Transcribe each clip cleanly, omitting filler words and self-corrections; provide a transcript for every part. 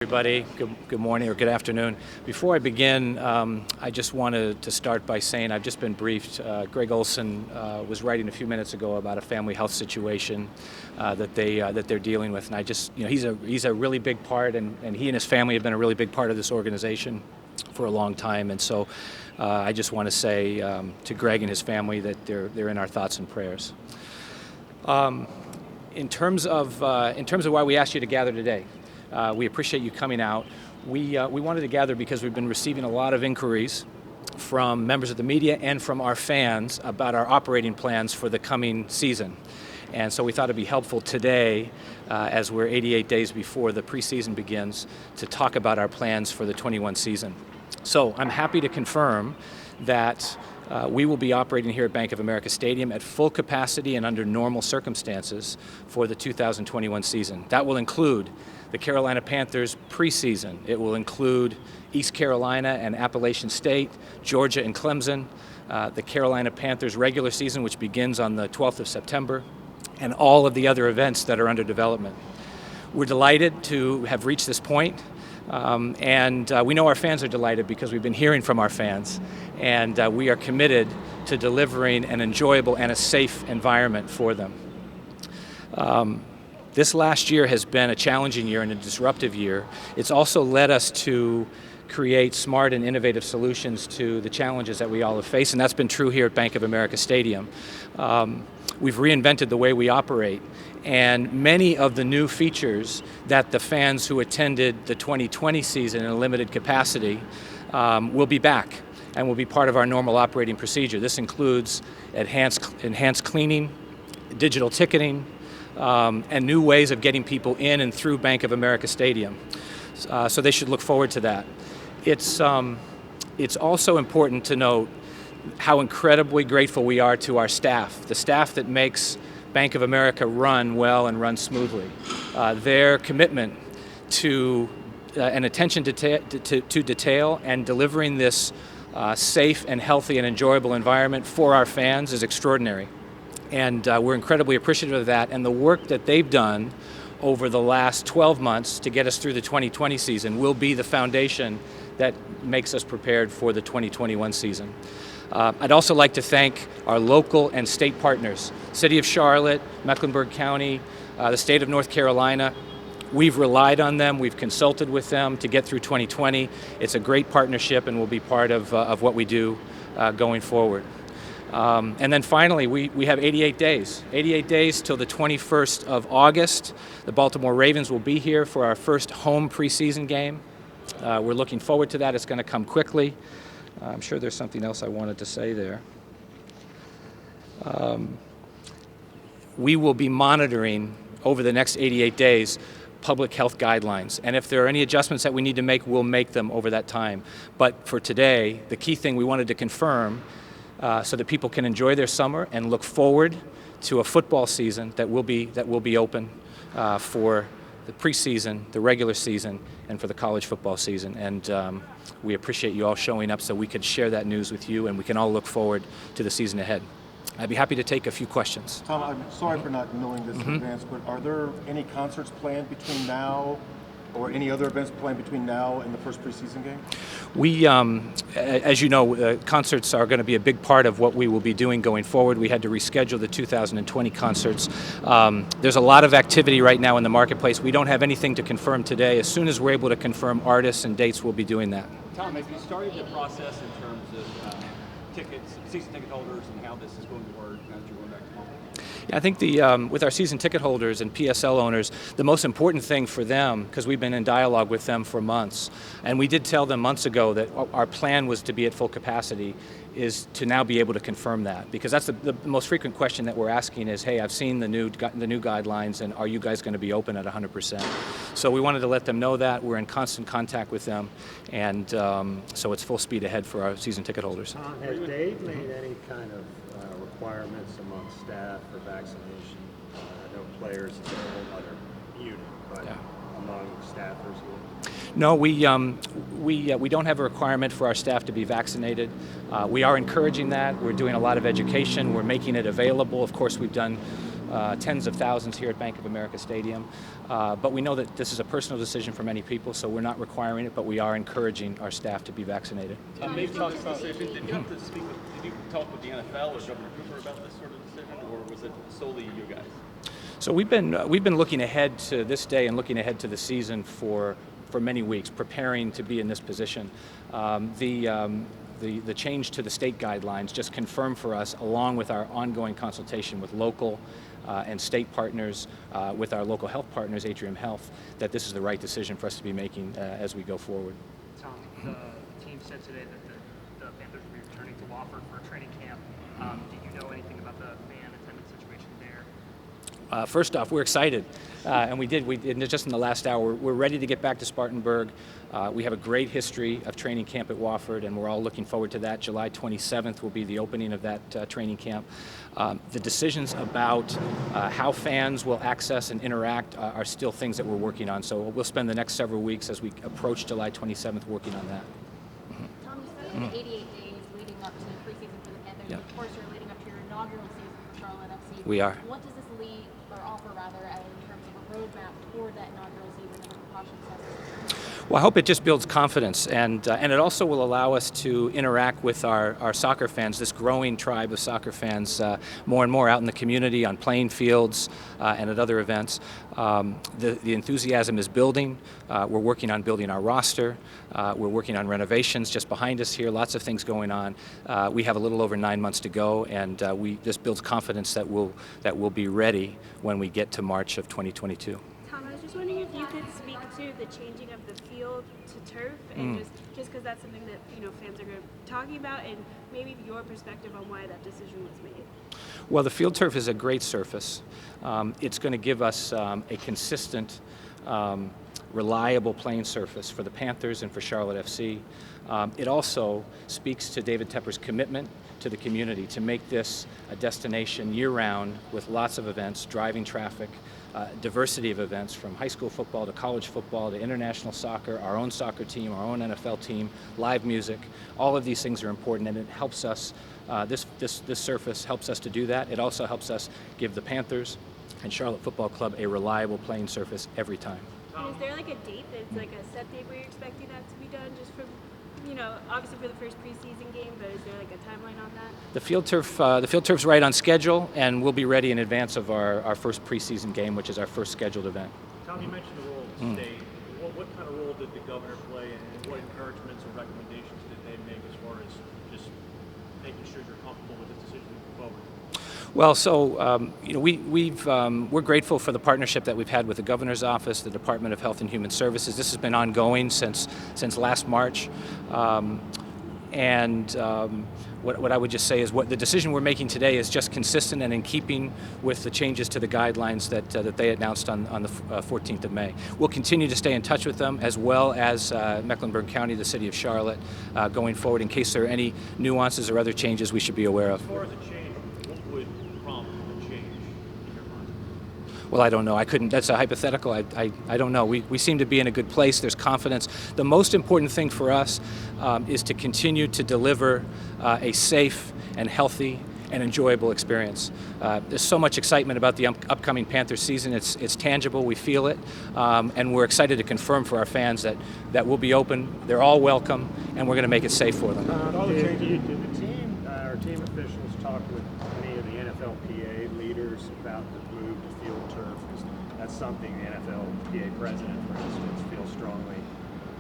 Everybody, good morning or good afternoon. Before I begin, I just wanted to start by saying I've just been briefed. Greg Olson was writing a few minutes ago about a family health situation that they're dealing with, and I just, he's a really big part, and he and his family have been a really big part of this organization for a long time, and so I just want to say to Greg and his family that they're in our thoughts and prayers. In terms of why we asked you to gather today. We appreciate you coming out. We wanted to gather because we've been receiving a lot of inquiries from members of the media and from our fans about our operating plans for the coming season. And so we thought it'd be helpful today, as we're 88 days before the preseason begins, to talk about our plans for the 21 season. So I'm happy to confirm that we will be operating here at Bank of America Stadium at full capacity and under normal circumstances for the 2021 season. That will include the Carolina Panthers preseason. It will include East Carolina and Appalachian State, Georgia and Clemson, the Carolina Panthers regular season, which begins on the 12th of September, and all of the other events that are under development. We're delighted to have reached this point, and we know our fans are delighted because we've been hearing from our fans, and we are committed to delivering an enjoyable and a safe environment for them. This last year has been a challenging year and a disruptive year. It's also led us to create smart and innovative solutions to the challenges that we all have faced, and that's been true here at Bank of America Stadium. We've reinvented the way we operate, and many of the new features that the fans who attended the 2020 season in a limited capacity will be back and will be part of our normal operating procedure. This includes enhanced cleaning, digital ticketing, and new ways of getting people in and through Bank of America Stadium. So they should look forward to that. It's also important to note how incredibly grateful we are to our staff, the staff that makes Bank of America run well and run smoothly. Their commitment to and attention to detail and delivering this safe and healthy and enjoyable environment for our fans is extraordinary. And we're incredibly appreciative of that, and the work that they've done over the last 12 months to get us through the 2020 season will be the foundation that makes us prepared for the 2021 season. I'd also like to thank our local and state partners, City of Charlotte, Mecklenburg County, the state of North Carolina. We've relied on them, we've consulted with them to get through 2020. It's a great partnership and will be part of what we do going forward. And then finally, we have 88 days till the 21st of August. The Baltimore Ravens will be here for our first home preseason game. We're looking forward to that. It's going to come quickly. I'm sure there's something else I wanted to say there. We will be monitoring over the next 88 days public health guidelines, and if there are any adjustments that we need to make, we'll make them over that time. But for today, the key thing we wanted to confirm so that people can enjoy their summer and look forward to a football season that will be open for the preseason, the regular season, and for the college football season. And we appreciate you all showing up so we could share that news with you and we can all look forward to the season ahead. I'd be happy to take a few questions. Tom, I'm sorry for not knowing this in advance, but are there any concerts planned between now or any other events planned between now and the first preseason game? We, as you know, concerts are going to be a big part of what we will be doing going forward. We had to reschedule the 2020 concerts. There's a lot of activity right now in the marketplace. We don't have anything to confirm today. As soon as we're able to confirm artists and dates, we'll be doing that. Tom, have you started the process in terms of tickets, season ticket holders, and how this is going to work now that you're going back to home? Yeah, I think with our season ticket holders and PSL owners, the most important thing for them, because we've been in dialogue with them for months, and we did tell them months ago that our plan was to be at full capacity, is to now be able to confirm that. Because that's the most frequent question that we're asking is, hey, I've seen the new guidelines, and are you guys going to be open at 100%? So we wanted to let them know that. We're in constant contact with them, and so it's full speed ahead for our season ticket holders. Has Dave made any kind of requirements among staff for vaccination? I know players is a whole other unit, but yeah. Among staffers here? No, we don't have a requirement for our staff to be vaccinated. We are encouraging that. We're doing a lot of education. We're making it available. Of course, we've done tens of thousands here at Bank of America Stadium. But we know that this is a personal decision for many people, so we're not requiring it, but we are encouraging our staff to be vaccinated. Maybe talk about this decision. Did you have to speak with, did you talk with the NFL or Governor Cooper about this sort of decision, or was it solely you guys? So we've been looking ahead to this day and looking ahead to the season for many weeks, preparing to be in this position. The change to the state guidelines just confirmed for us, along with our ongoing consultation with local and state partners, with our local health partners, Atrium Health, that this is the right decision for us to be making as we go forward. Tom, the team said today that the Panthers will be returning to Wofford for a training camp. Do you know anything about the fan attendance situation there? First off, we're excited, and we did just in the last hour. We're ready to get back to Spartanburg. We have a great history of training camp at Wofford, and we're all looking forward to that. July 27th will be the opening of that training camp. The decisions about how fans will access and interact are still things that we're working on. So we'll spend the next several weeks as we approach July 27th working on that. Tom, you spent 88 days leading up to the preseason for the Panthers. Yep. Of course, you're leading up to your inaugural season for Charlotte FC. We are. What does this lead, or offer rather, in terms of a roadmap toward that inaugural season and the precautions necessary? Well, I hope it just builds confidence, and it also will allow us to interact with our soccer fans, this growing tribe of soccer fans, more and more out in the community, on playing fields, and at other events. The enthusiasm is building. We're working on building our roster. We're working on renovations just behind us here. Lots of things going on. We have a little over 9 months to go, and this builds confidence that we'll be ready when we get to March of 2022. Tom, I was just wondering if you could speak to the changing of the field to turf, and just because that's something that fans are going to be talking about, and maybe your perspective on why that decision was made. Well, the field turf is a great surface. It's going to give us a consistent, reliable playing surface for the Panthers and for Charlotte FC. It also speaks to David Tepper's commitment to the community to make this a destination year-round with lots of events, driving traffic, diversity of events from high school football to college football to international soccer, our own soccer team, our own NFL team, live music. All of these things are important, and it helps us, this surface helps us to do that. It also helps us give the Panthers and Charlotte Football Club a reliable playing surface every time. And is there like a date that's like a set date where you're expecting that to be done, just from, obviously for the first preseason game, but is there like a timeline on that? The field turf's right on schedule, and we'll be ready in advance of our first preseason game, which is our first scheduled event. Tom, you mentioned the role of the state. What kind of role did the governor play, and what encouragements or recommendations did they make as far as just making sure you're comfortable with this decision moving forward? Well, so we're grateful for the partnership that we've had with the Governor's Office, the Department of Health and Human Services. This has been ongoing since last March, what I would just say is what the decision we're making today is just consistent and in keeping with the changes to the guidelines that they announced on the 14th of May. We'll continue to stay in touch with them, as well as Mecklenburg County, the City of Charlotte, going forward in case there are any nuances or other changes we should be aware of. As far as a change, what would prompt a change in your mind? Well, I don't know. That's a hypothetical. I don't know. We seem to be in a good place. There's confidence. The most important thing for us is to continue to deliver a safe and healthy and enjoyable experience. There's so much excitement about the upcoming Panthers season. It's tangible. We feel it. And we're excited to confirm for our fans that we'll be open. They're all welcome, and we're going to make it safe for them. Did the team or team officials talk with any of the NFLPA leaders about the move to field turf? 'Cause that's something the NFLPA president, for instance, feels strongly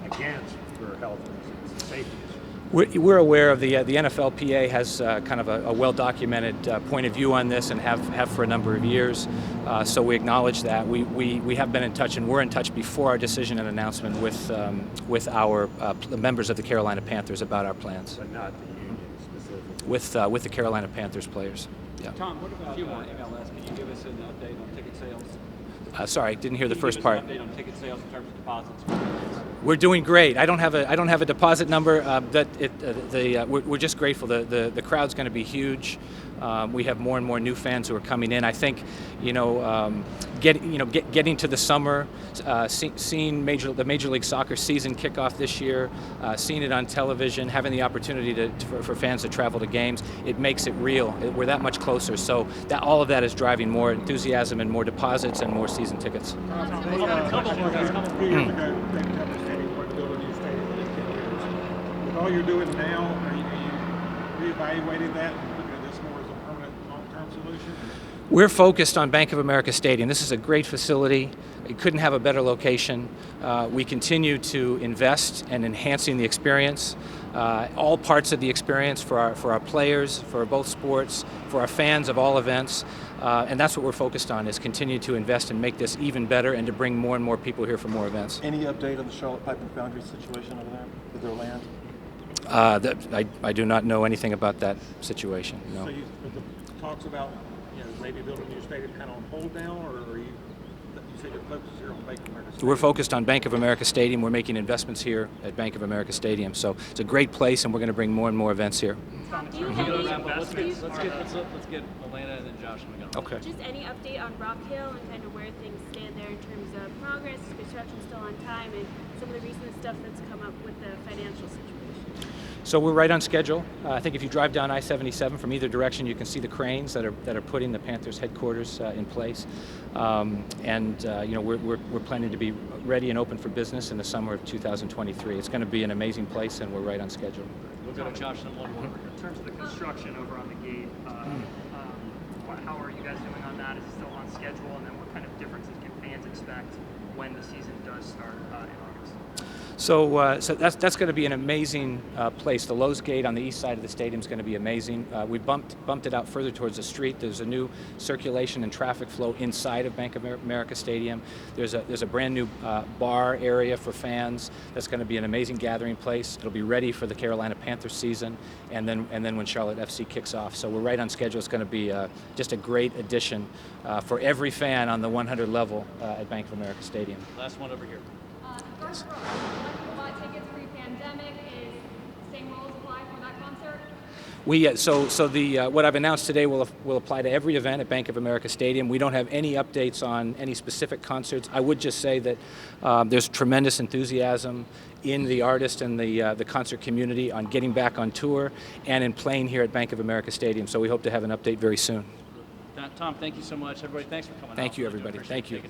against for health reasons and safety issues. We're aware of the NFLPA has kind of a well-documented point of view on this and have for a number of years. So we acknowledge that. We have been in touch, and we're in touch before our decision and announcement with our the members of the Carolina Panthers about our plans. But not the union specifically. With the Carolina Panthers players. Yeah. Tom, what about MLS? Can you give us an update on ticket sales? Sorry, didn't hear the Can you first give us part. an update on ticket sales in terms of deposits? We're doing great. I don't have a deposit number. We're just grateful. The crowd's going to be huge. We have more and more new fans who are coming in. I think, getting to the summer, seeing the Major League Soccer season kick off this year, seeing it on television, having the opportunity for fans to travel to games, it makes it real. We're that much closer. So all of that is driving more enthusiasm and more deposits and more season tickets. With all you're doing now, are you reevaluating that and looking at this more as a permanent long-term solution? We're focused on Bank of America Stadium. This is a great facility. It couldn't have a better location. We continue to invest in enhancing the experience, all parts of the experience for our players, for both sports, for our fans of all events. And that's what we're focused on, is continue to invest and make this even better and to bring more and more people here for more events. Any update on the Charlotte Pipe and Foundry situation over there with their land? I do not know anything about that situation, no. So the talks about maybe building a new stadium kind of on hold now, or are you say the focus here on Bank of America Stadium? We're focused on Bank of America Stadium. We're making investments here at Bank of America Stadium. So it's a great place, and we're going to bring more and more events here. Do you have any Let's get Elena and then Josh and we go. Okay. just any update on Rock Hill and kind of where things stand there in terms of progress, is construction still on time, and some of the recent stuff that's come up with the financial situation? So we're right on schedule. I think if you drive down I-77 from either direction, you can see the cranes that are putting the Panthers headquarters in place. We're planning to be ready and open for business in the summer of 2023. It's going to be an amazing place, and we're right on schedule. We'll go to Josh and one more. In terms of the construction over on the gate, how are you guys doing on that? Is it still on schedule? And then what kind of differences can fans expect when the season does start in August? So that's going to be an amazing place. The Lowe's Gate on the east side of the stadium is going to be amazing. We bumped it out further towards the street. There's a new circulation and traffic flow inside of Bank of America Stadium. There's a brand new bar area for fans. That's going to be an amazing gathering place. It'll be ready for the Carolina Panthers season, and then when Charlotte FC kicks off. So we're right on schedule. It's going to be just a great addition for every fan on the 100 level at Bank of America Stadium. Last one over here. First, people buy tickets pre-pandemic. Is same rules apply for that concert? What I've announced today will apply to every event at Bank of America Stadium. We don't have any updates on any specific concerts. I would just say that there's tremendous enthusiasm in the artist and the concert community on getting back on tour and in playing here at Bank of America Stadium. So we hope to have an update very soon. Tom, thank you so much. Everybody, thanks for coming out. Thank you, everybody. Thank you.